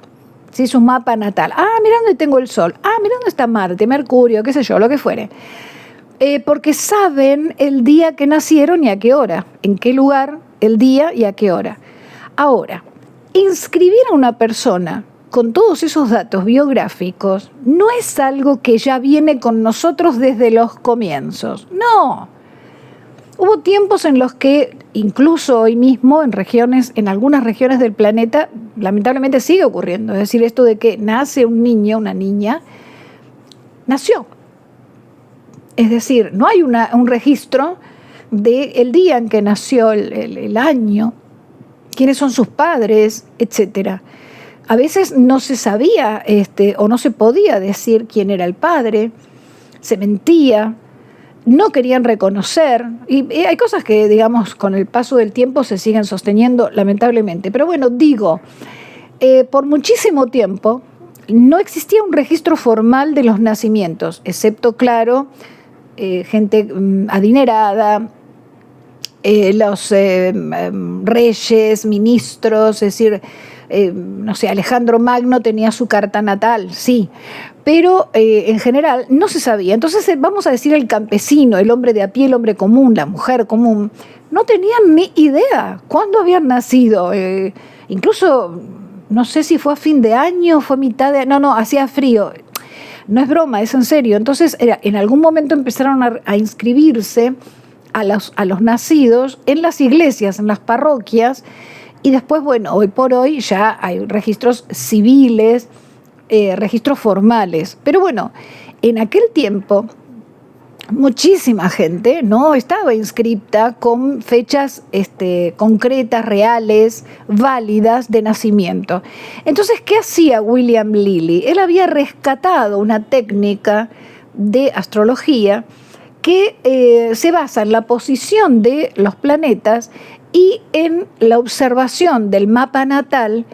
¿sí? Su mapa natal. Mira dónde tengo el Sol. Mira dónde está Marte, Mercurio, qué sé yo, lo que fuere. Porque saben el día que nacieron y a qué hora, en qué lugar, el día y a qué hora. Ahora, inscribir a una persona con todos esos datos biográficos no es algo que ya viene con nosotros desde los comienzos. No. Hubo tiempos en los que, incluso hoy mismo, en algunas regiones del planeta, lamentablemente sigue ocurriendo. Es decir, esto de que nace un niño, una niña, nació. Es decir, no hay un registro del día en que nació, el año, quiénes son sus padres, etcétera. A veces no se sabía o no se podía decir quién era el padre, se mentía, no querían reconocer, y hay cosas que, digamos, con el paso del tiempo se siguen sosteniendo, lamentablemente. Pero bueno, por muchísimo tiempo no existía un registro formal de los nacimientos, excepto, claro, gente adinerada, los reyes, ministros, es decir, Alejandro Magno tenía su carta natal, sí, pero en general no se sabía. Entonces vamos a decir el campesino, el hombre de a pie, el hombre común, la mujer común, no tenían ni idea cuándo habían nacido. Incluso, no sé si fue a fin de año, fue mitad de año, hacía frío. No es broma, es en serio. Entonces, en algún momento empezaron a inscribirse a los nacidos en las iglesias, en las parroquias, Y después, bueno, hoy por hoy ya hay registros civiles, registros formales. Pero bueno, en aquel tiempo muchísima gente no estaba inscripta con fechas concretas, reales, válidas de nacimiento. Entonces, ¿qué hacía William Lilly? Él había rescatado una técnica de astrología que se basa en la posición de los planetas y en la observación del mapa natal,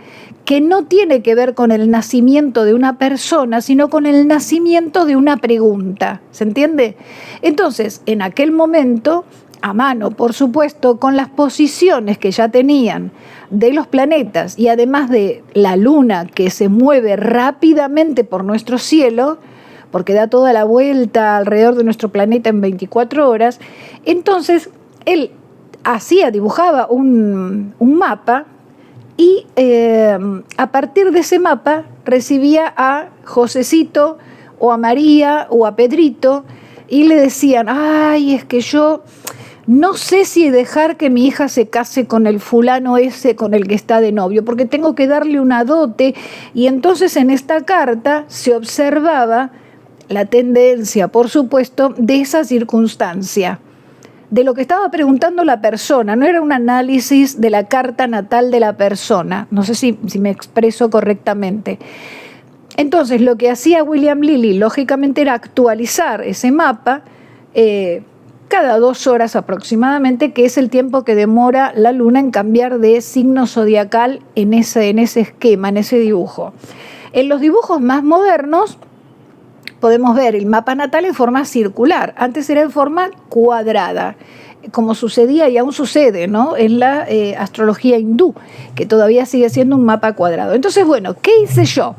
que no tiene que ver con el nacimiento de una persona, sino con el nacimiento de una pregunta. ¿Se entiende? Entonces, en aquel momento, a mano, por supuesto, con las posiciones que ya tenían de los planetas y además de la luna que se mueve rápidamente por nuestro cielo, porque da toda la vuelta alrededor de nuestro planeta en 24 horas, entonces él dibujaba un mapa y a partir de ese mapa recibía a Josecito o a María o a Pedrito y le decían, ay, es que yo no sé si dejar que mi hija se case con el fulano ese con el que está de novio, porque tengo que darle una dote. Y entonces en esta carta se observaba la tendencia, por supuesto, de esa circunstancia, de lo que estaba preguntando la persona. No era un análisis de la carta natal de la persona. No sé si me expreso correctamente. Entonces, lo que hacía William Lilly, lógicamente, era actualizar ese mapa cada 2 horas aproximadamente, que es el tiempo que demora la luna en cambiar de signo zodiacal en ese esquema, en ese dibujo. En los dibujos más modernos podemos ver el mapa natal en forma circular. Antes era en forma cuadrada, como sucedía y aún sucede, ¿no?, en la astrología hindú, que todavía sigue siendo un mapa cuadrado. Entonces, bueno, ¿qué hice yo?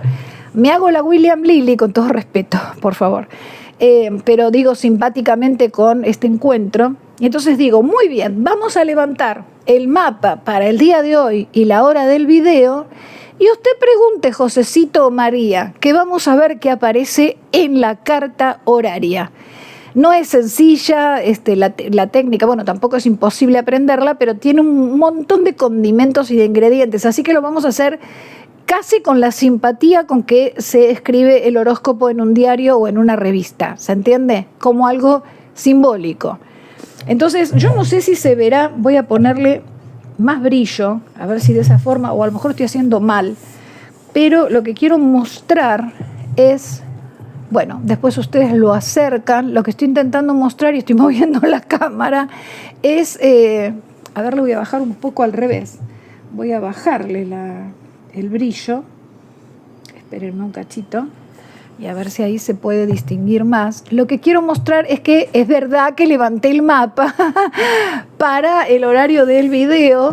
Me hago la William Lilly, con todo respeto, por favor, pero digo simpáticamente con este encuentro. Y entonces digo, muy bien, vamos a levantar el mapa para el día de hoy y la hora del video. Y usted pregunte, Josecito o María, que vamos a ver qué aparece en la carta horaria. No es sencilla la técnica, bueno, tampoco es imposible aprenderla, pero tiene un montón de condimentos y de ingredientes, así que lo vamos a hacer casi con la simpatía con que se escribe el horóscopo en un diario o en una revista, ¿se entiende? Como algo simbólico. Entonces, yo no sé si se verá, voy a ponerle más brillo, a ver si de esa forma, o a lo mejor estoy haciendo mal, pero lo que quiero mostrar es, bueno, después ustedes lo acercan, lo que estoy intentando mostrar, y estoy moviendo la cámara, es, a ver, le voy a bajar un poco al revés, voy a bajarle el brillo, espérenme un cachito, y a ver si ahí se puede distinguir más. Lo que quiero mostrar es que es verdad que levanté el mapa para el horario del video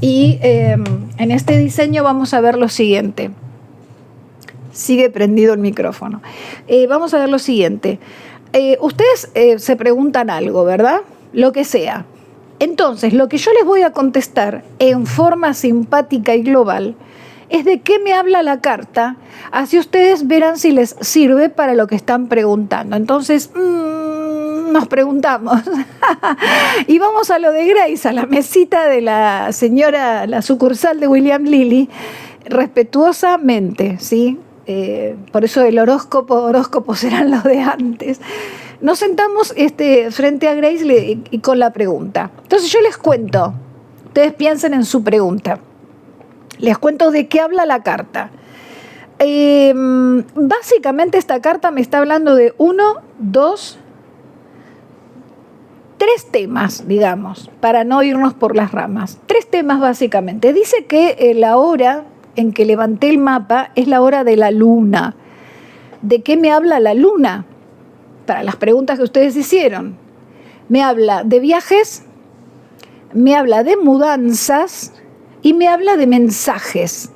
y en este diseño vamos a ver lo siguiente. Sigue prendido el micrófono. Vamos a ver lo siguiente. Ustedes se preguntan algo, ¿verdad? Lo que sea. Entonces, lo que yo les voy a contestar en forma simpática y global es de qué me habla la carta, así ustedes verán si les sirve para lo que están preguntando. Entonces, nos preguntamos. Y vamos a lo de Grace, a la mesita de la señora, la sucursal de William Lilly, respetuosamente, ¿sí? Por eso el horóscopo serán los de antes. Nos sentamos frente a Grace y con la pregunta. Entonces yo les cuento, ustedes piensen en su pregunta. Les cuento de qué habla la carta. Básicamente esta carta me está hablando de 3 temas, digamos, para no irnos por las ramas. 3 temas básicamente. Dice que la hora en que levanté el mapa es la hora de la luna. ¿De qué me habla la luna? Para las preguntas que ustedes hicieron. Me habla de viajes, me habla de mudanzas y me habla de mensajes.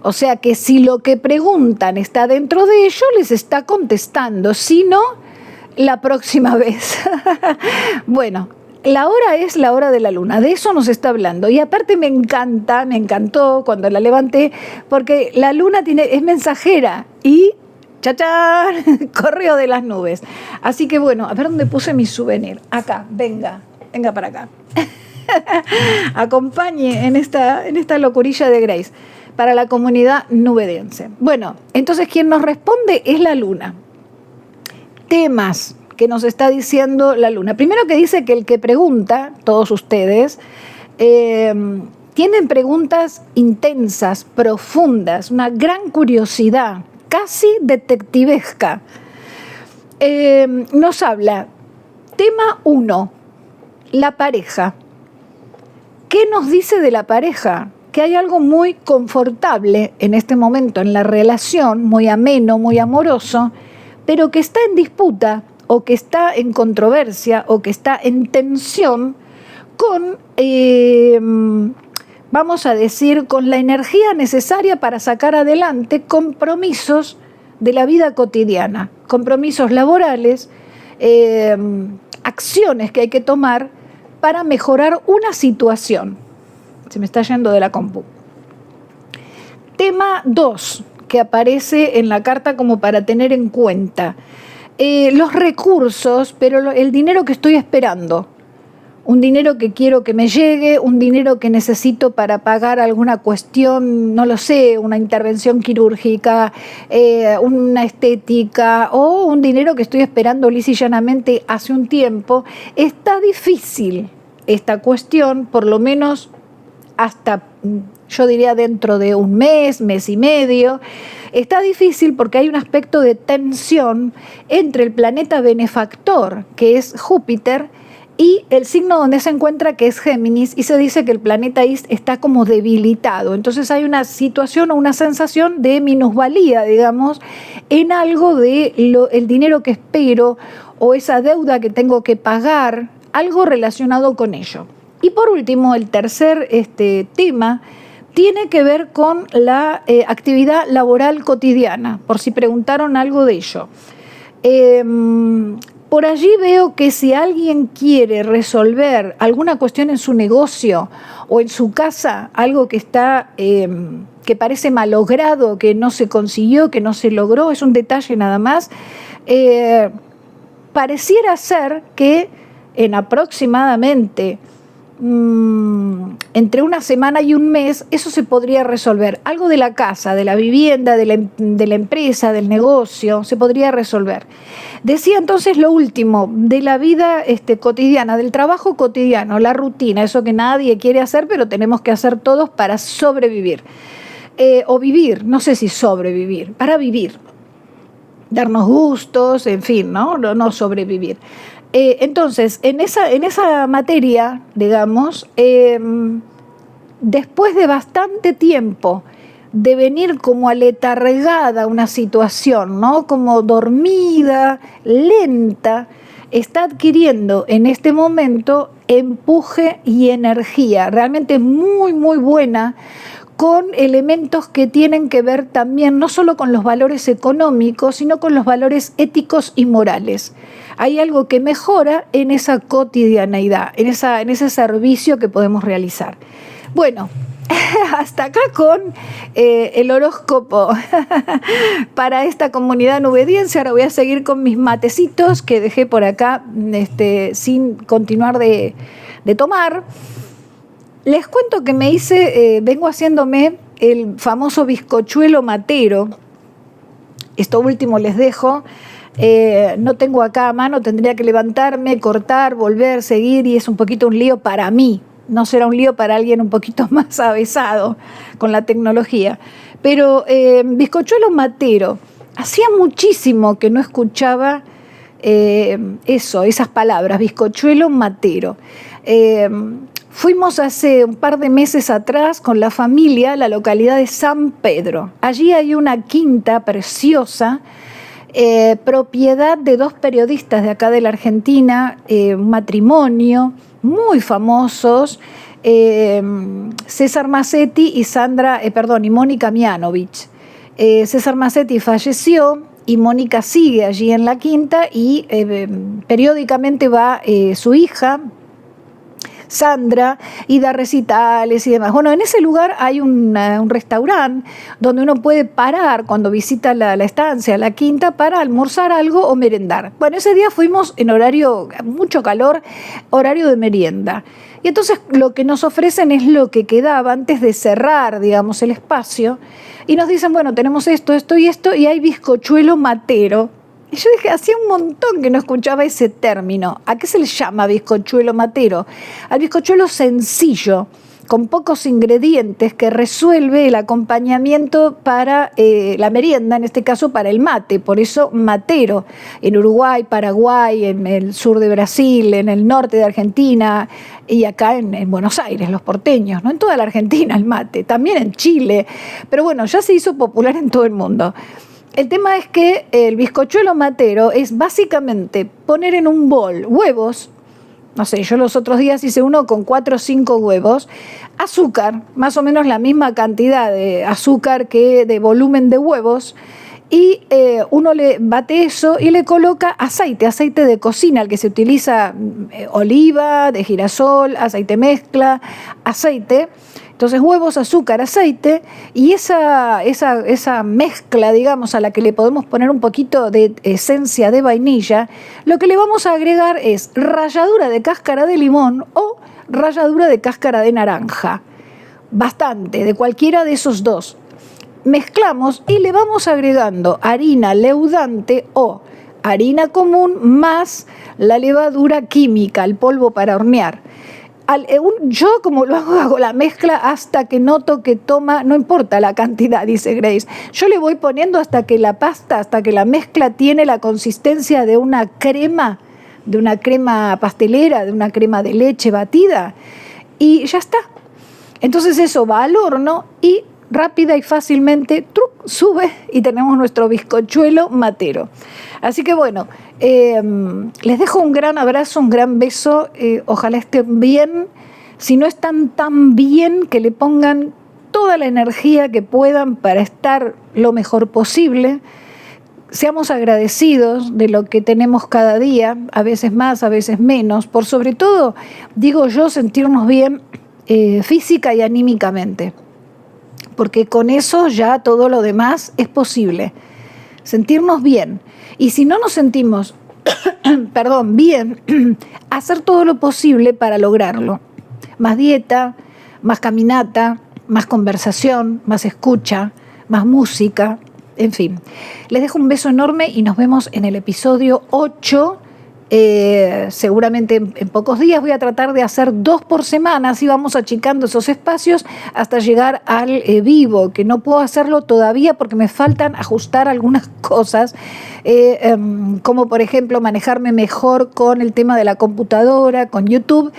O sea que si lo que preguntan está dentro de ello, les está contestando. Si no, la próxima vez. Bueno, la hora es la hora de la luna. De eso nos está hablando. Y aparte me encantó cuando la levanté, porque la luna es mensajera y ¡chachán! Correo de las nubes. Así que bueno, a ver dónde puse mi souvenir. Acá, venga para acá. acompañe en esta locurilla de Grace para la comunidad nubediense. Bueno, entonces quien nos responde es la luna. Temas que nos está diciendo la luna. Primero que dice que el que pregunta, todos ustedes, tienen preguntas intensas, profundas, una gran curiosidad, casi detectivesca. Nos habla, tema 1, la pareja. ¿Qué nos dice de la pareja? Que hay algo muy confortable en este momento en la relación, muy ameno, muy amoroso, pero que está en disputa o que está en controversia o que está en tensión con, vamos a decir, con la energía necesaria para sacar adelante compromisos de la vida cotidiana, compromisos laborales, acciones que hay que tomar para mejorar una situación. Se me está yendo de la compu. Tema 2, que aparece en la carta como para tener en cuenta. Los recursos, pero el dinero que estoy esperando. Un dinero que quiero que me llegue, un dinero que necesito para pagar alguna cuestión, no lo sé, una intervención quirúrgica, una estética, o un dinero que estoy esperando lisa y llanamente hace un tiempo. Está difícil esta cuestión, por lo menos hasta, yo diría, dentro de un mes, mes y medio. Está difícil porque hay un aspecto de tensión entre el planeta benefactor, que es Júpiter, y el signo donde se encuentra, que es Géminis, y se dice que el planeta está como debilitado. Entonces hay una situación o una sensación de minusvalía, digamos, en algo de el dinero que espero o esa deuda que tengo que pagar, algo relacionado con ello. Y por último, el tercer tema tiene que ver con la actividad laboral cotidiana, por si preguntaron algo de ello. Por allí veo que si alguien quiere resolver alguna cuestión en su negocio o en su casa, algo que está que parece malogrado, que no se consiguió, que no se logró, es un detalle nada más, pareciera ser que en aproximadamente entre una semana y un mes, eso se podría resolver. Algo de la casa, de la vivienda, de la empresa, del negocio, se podría resolver. Decía entonces lo último, de la vida cotidiana, del trabajo cotidiano, la rutina, eso que nadie quiere hacer, pero tenemos que hacer todos para sobrevivir. O vivir, no sé si sobrevivir, para vivir. Darnos gustos, en fin, no sobrevivir. Entonces, en esa materia, digamos, después de bastante tiempo de venir como aletargada una situación, ¿no? Como dormida, lenta, está adquiriendo en este momento empuje y energía, realmente muy, muy buena, con elementos que tienen que ver también no solo con los valores económicos, sino con los valores éticos y morales. Hay algo que mejora en esa cotidianeidad, en ese servicio que podemos realizar. Bueno, hasta acá con el horóscopo para esta comunidad nubediense. Ahora voy a seguir con mis matecitos que dejé por acá sin continuar de tomar. Les cuento que vengo haciéndome el famoso bizcochuelo matero. Esto último les dejo. No tengo acá a mano, tendría que levantarme, cortar, volver, seguir, y es un poquito un lío para mí. No será un lío para alguien un poquito más avesado con la tecnología. Pero bizcochuelo matero. Hacía muchísimo que no escuchaba esas palabras, bizcochuelo matero. Fuimos hace un par de meses atrás con la familia a la localidad de San Pedro. Allí hay una quinta preciosa, propiedad de 2 periodistas de acá de la Argentina, un matrimonio muy famosos, César Massetti y Mónica Mianovich. César Massetti falleció y Mónica sigue allí en la quinta y periódicamente va su hija, Sandra y da recitales y demás. Bueno, en ese lugar hay un restaurante donde uno puede parar cuando visita la estancia, la quinta, para almorzar algo o merendar. Bueno, ese día fuimos en horario, mucho calor, horario de merienda. Y entonces lo que nos ofrecen es lo que quedaba antes de cerrar, digamos, el espacio. Y nos dicen, bueno, tenemos esto, esto y esto, y hay bizcochuelo matero. Y yo dije, hacía un montón que no escuchaba ese término. ¿A qué se le llama bizcochuelo matero? Al bizcochuelo sencillo, con pocos ingredientes, que resuelve el acompañamiento para la merienda, en este caso para el mate, por eso matero. En Uruguay, Paraguay, en el sur de Brasil, en el norte de Argentina y acá en Buenos Aires, los porteños, ¿no? En toda la Argentina el mate, también en Chile, pero bueno, ya se hizo popular en todo el mundo. El tema es que el bizcochuelo matero es básicamente poner en un bol huevos, no sé, yo los otros días hice uno con 4 o 5 huevos, azúcar, más o menos la misma cantidad de azúcar que de volumen de huevos, y uno le bate eso y le coloca aceite de cocina, el que se utiliza, oliva, de girasol, aceite mezcla, aceite. Entonces huevos, azúcar, aceite, y esa mezcla, digamos, a la que le podemos poner un poquito de esencia de vainilla, lo que le vamos a agregar es ralladura de cáscara de limón o ralladura de cáscara de naranja. Bastante, de cualquiera de esos dos. Mezclamos y le vamos agregando harina leudante o harina común más la levadura química, el polvo para hornear. Yo como lo hago la mezcla hasta que noto que toma, no importa la cantidad, dice Grace, yo le voy poniendo hasta que la pasta, hasta que la mezcla tiene la consistencia de una crema pastelera, de una crema de leche batida, y ya está. Entonces eso va al horno y rápida y fácilmente sube y tenemos nuestro bizcochuelo matero. Así que bueno, les dejo un gran abrazo, un gran beso, ojalá estén bien. Si no están tan bien, que le pongan toda la energía que puedan para estar lo mejor posible. Seamos agradecidos de lo que tenemos cada día, a veces más, a veces menos, por sobre todo, digo yo, sentirnos bien física y anímicamente. Porque con eso ya todo lo demás es posible. Sentirnos bien. Y si no nos sentimos, bien, hacer todo lo posible para lograrlo. Más dieta, más caminata, más conversación, más escucha, más música, en fin. Les dejo un beso enorme y nos vemos en el episodio 8. Seguramente en pocos días voy a tratar de hacer 2 por semana, así vamos achicando esos espacios hasta llegar al vivo, que no puedo hacerlo todavía porque me faltan ajustar algunas cosas, como por ejemplo manejarme mejor con el tema de la computadora, con YouTube,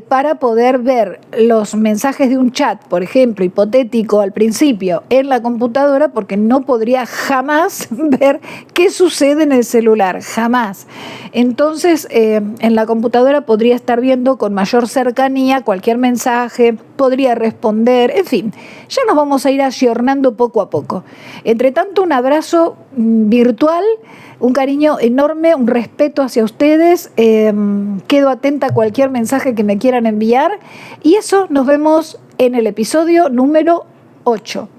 para poder ver los mensajes de un chat, por ejemplo, hipotético al principio en la computadora, porque no podría jamás ver qué sucede en el celular, jamás. Entonces, en la computadora podría estar viendo con mayor cercanía cualquier mensaje, podría responder, en fin, ya nos vamos a ir ayornando poco a poco. Entre tanto, un abrazo virtual, un cariño enorme, un respeto hacia ustedes, quedo atenta a cualquier mensaje que me quieran enviar y eso, nos vemos en el episodio número 8.